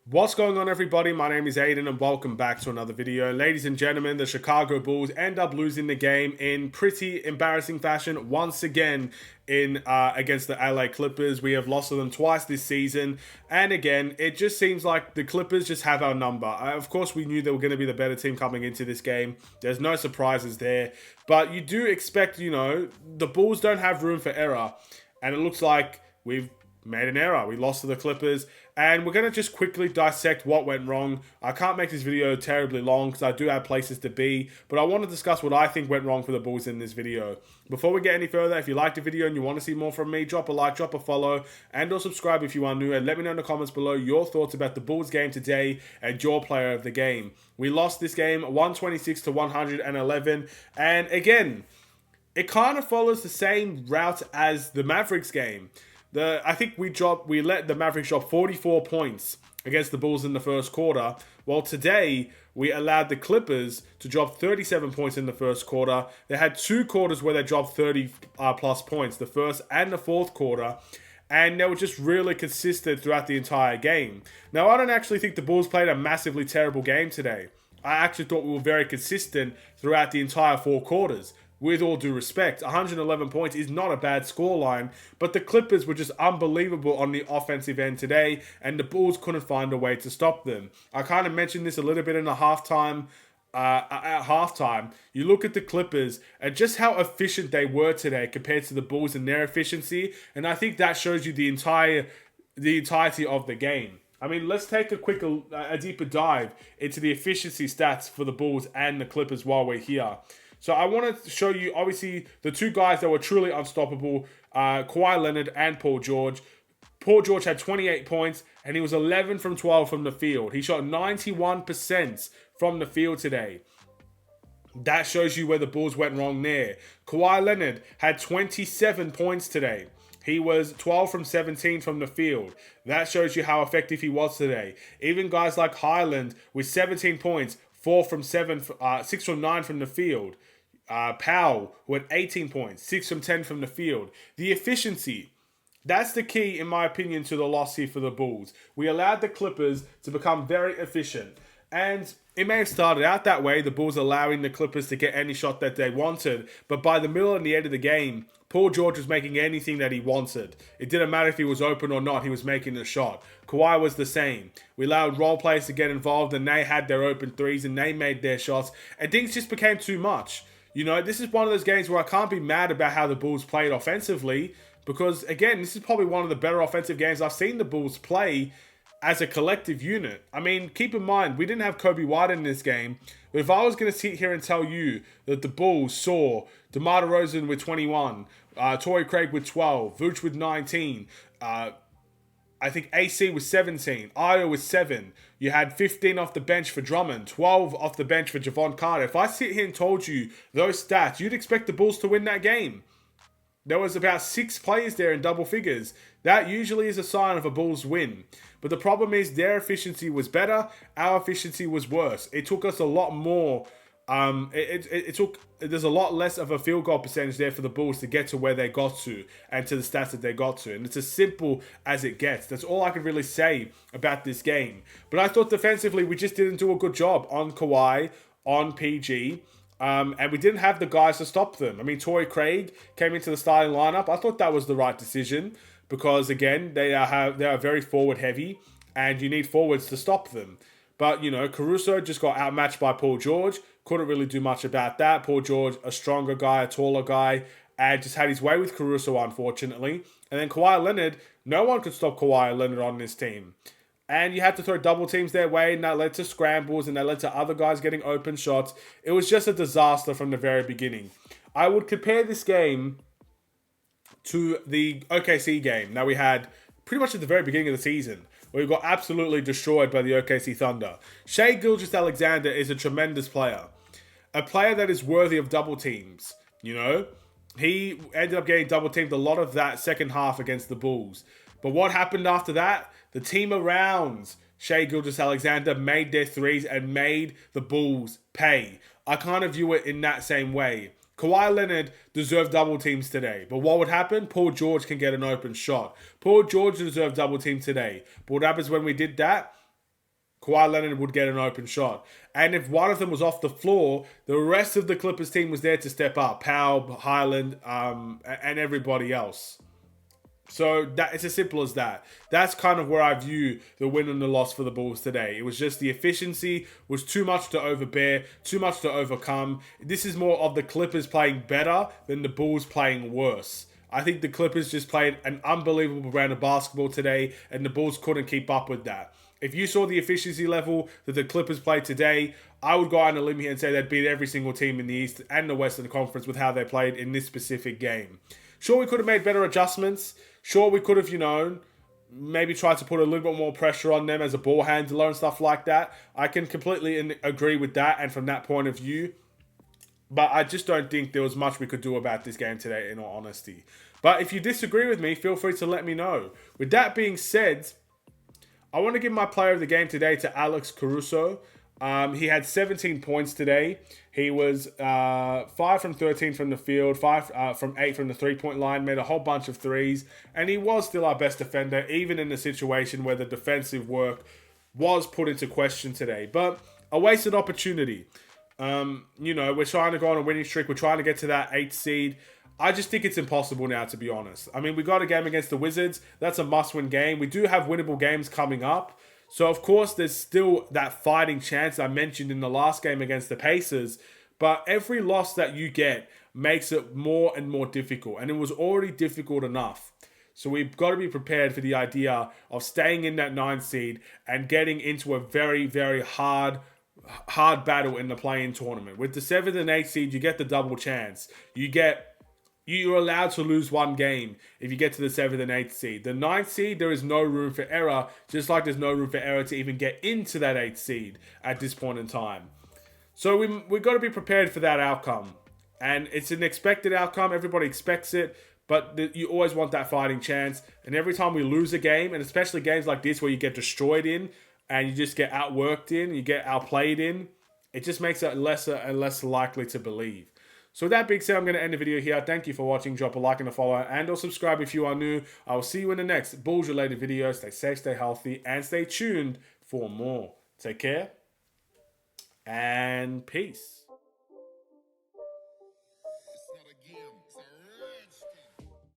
What's going on, everybody? My name is Aiden and welcome back to another video. Ladies and gentlemen, the Chicago Bulls end up losing the game in pretty embarrassing fashion once again in against the LA Clippers. We have lost to them twice this season, and again, it just seems like the Clippers just have our number. Of course, we knew they were going to be the better team coming into this game. There's no surprises there, but you do expect, the Bulls don't have room for error, and it looks like we've made an error. We lost to the Clippers, and we're going to just quickly dissect what went wrong. I can't make this video terribly long because I do have places to be, but I want to discuss what I think went wrong for the Bulls in this video. Before we get any further, if you liked the video and you want to see more from me, drop a like, drop a follow, and or subscribe if you are new, and let me know in the comments below your thoughts about the Bulls game today and your player of the game. We lost this game 126 to 111, and again, it kind of follows the same route as the Mavericks game. I think we let the Mavericks drop 44 points against the Bulls in the first quarter. While today, we allowed the Clippers to drop 37 points in the first quarter. They had two quarters where they dropped 30 plus points, the first and the fourth quarter. And they were just really consistent throughout the entire game. Now, I don't actually think the Bulls played a massively terrible game today. I actually thought we were very consistent throughout the entire four quarters. With all due respect, 111 points is not a bad scoreline, but the Clippers were just unbelievable on the offensive end today, and the Bulls couldn't find a way to stop them. I kind of mentioned this a little bit in the halftime. At halftime, you look at the Clippers and just how efficient they were today compared to the Bulls and their efficiency, and I think that shows you the entirety of the game. I mean, let's take a deeper dive into the efficiency stats for the Bulls and the Clippers while we're here. So I want to show you, obviously, the two guys that were truly unstoppable, Kawhi Leonard and Paul George. Paul George had 28 points, and he was 11 from 12 from the field. He shot 91% from the field today. That shows you where the Bulls went wrong there. Kawhi Leonard had 27 points today. He was 12 from 17 from the field. That shows you how effective he was today. Even guys like Highland with 17 points, 6 from 9 from the field. Powell, who had 18 points, 6 from 10 from the field. The efficiency, that's the key, in my opinion, to the loss here for the Bulls. We allowed the Clippers to become very efficient. And it may have started out that way, the Bulls allowing the Clippers to get any shot that they wanted. But by the middle and the end of the game, Paul George was making anything that he wanted. It didn't matter if he was open or not, he was making the shot. Kawhi was the same. We allowed role players to get involved, and they had their open threes and they made their shots. And things just became too much. This is one of those games where I can't be mad about how the Bulls played offensively, because, again, this is probably one of the better offensive games I've seen the Bulls play as a collective unit. I mean, keep in mind, we didn't have Kobe White in this game, but if I was going to sit here and tell you that the Bulls saw DeMar DeRozan with 21, Torrey Craig with 12, Vooch with 19, I think AC was 17, Ayo was 7. You had 15 off the bench for Drummond, 12 off the bench for Javon Carter. If I sit here and told you those stats, you'd expect the Bulls to win that game. There was about 6 players there in double figures. That usually is a sign of a Bulls win. But the problem is their efficiency was better, our efficiency was worse. It took us a lot more. There's a lot less of a field goal percentage there for the Bulls to get to where they got to and to the stats that they got to. And it's as simple as it gets. That's all I can really say about this game. But I thought defensively we just didn't do a good job on Kawhi, on PG. And we didn't have the guys to stop them. I mean, Torrey Craig came into the starting lineup. I thought that was the right decision because, again, they are very forward heavy and you need forwards to stop them. But, Caruso just got outmatched by Paul George. Couldn't really do much about that. Paul George, a stronger guy, a taller guy, and just had his way with Caruso, unfortunately. And then Kawhi Leonard, no one could stop Kawhi Leonard on this team. And you had to throw double teams their way, and that led to scrambles, and that led to other guys getting open shots. It was just a disaster from the very beginning. I would compare this game to the OKC game that we had pretty much at the very beginning of the season, where we got absolutely destroyed by the OKC Thunder. Shai Gilgeous-Alexander is a tremendous player. A player that is worthy of double teams, He ended up getting double teamed a lot of that second half against the Bulls. But what happened after that? The team around Shai Gilgeous-Alexander made their threes and made the Bulls pay. I kind of view it in that same way. Kawhi Leonard deserved double teams today. But what would happen? Paul George can get an open shot. Paul George deserved double team today. But what happens when we did that? Kawhi Leonard would get an open shot. And if one of them was off the floor, the rest of the Clippers team was there to step up. Powell, Highland, and everybody else. So that it's as simple as that. That's kind of where I view the win and the loss for the Bulls today. It was just the efficiency was too much to overbear, too much to overcome. This is more of the Clippers playing better than the Bulls playing worse. I think the Clippers just played an unbelievable round of basketball today, and the Bulls couldn't keep up with that. If you saw the efficiency level that the Clippers played today, I would go out on a limb here and say they'd beat every single team in the East and the Western Conference with how they played in this specific game. Sure, we could have made better adjustments. Sure, we could have, maybe tried to put a little bit more pressure on them as a ball handler and stuff like that. I can completely agree with that and from that point of view. But I just don't think there was much we could do about this game today, in all honesty. But if you disagree with me, feel free to let me know. With that being said, I want to give my player of the game today to Alex Caruso. He had 17 points today. He was 5 from 13 from the field, 5 from 8 from the three-point line, made a whole bunch of threes, and he was still our best defender, even in a situation where the defensive work was put into question today. But a wasted opportunity. We're trying to go on a winning streak. We're trying to get to that 8th seed. I just think it's impossible now, to be honest. I mean, we got a game against the Wizards. That's a must-win game. We do have winnable games coming up. So, of course, there's still that fighting chance I mentioned in the last game against the Pacers. But every loss that you get makes it more and more difficult. And it was already difficult enough. So we've got to be prepared for the idea of staying in that 9th seed and getting into a very, very hard battle in the play-in tournament. With the 7th and 8th seed, you get the double chance. You're allowed to lose one game if you get to the 7th and 8th seed. The 9th seed, there is no room for error, just like there's no room for error to even get into that 8th seed at this point in time. So we've got to be prepared for that outcome. And it's an expected outcome. Everybody expects it. But you always want that fighting chance. And every time we lose a game, and especially games like this where you get destroyed in, and you just get outworked in, you get outplayed in, it just makes it lesser and less likely to believe. So with that being said, I'm going to end the video here. Thank you for watching. Drop a like and a follow, and or subscribe if you are new. I will see you in the next Bulls-related video. Stay safe, stay healthy, and stay tuned for more. Take care, and peace.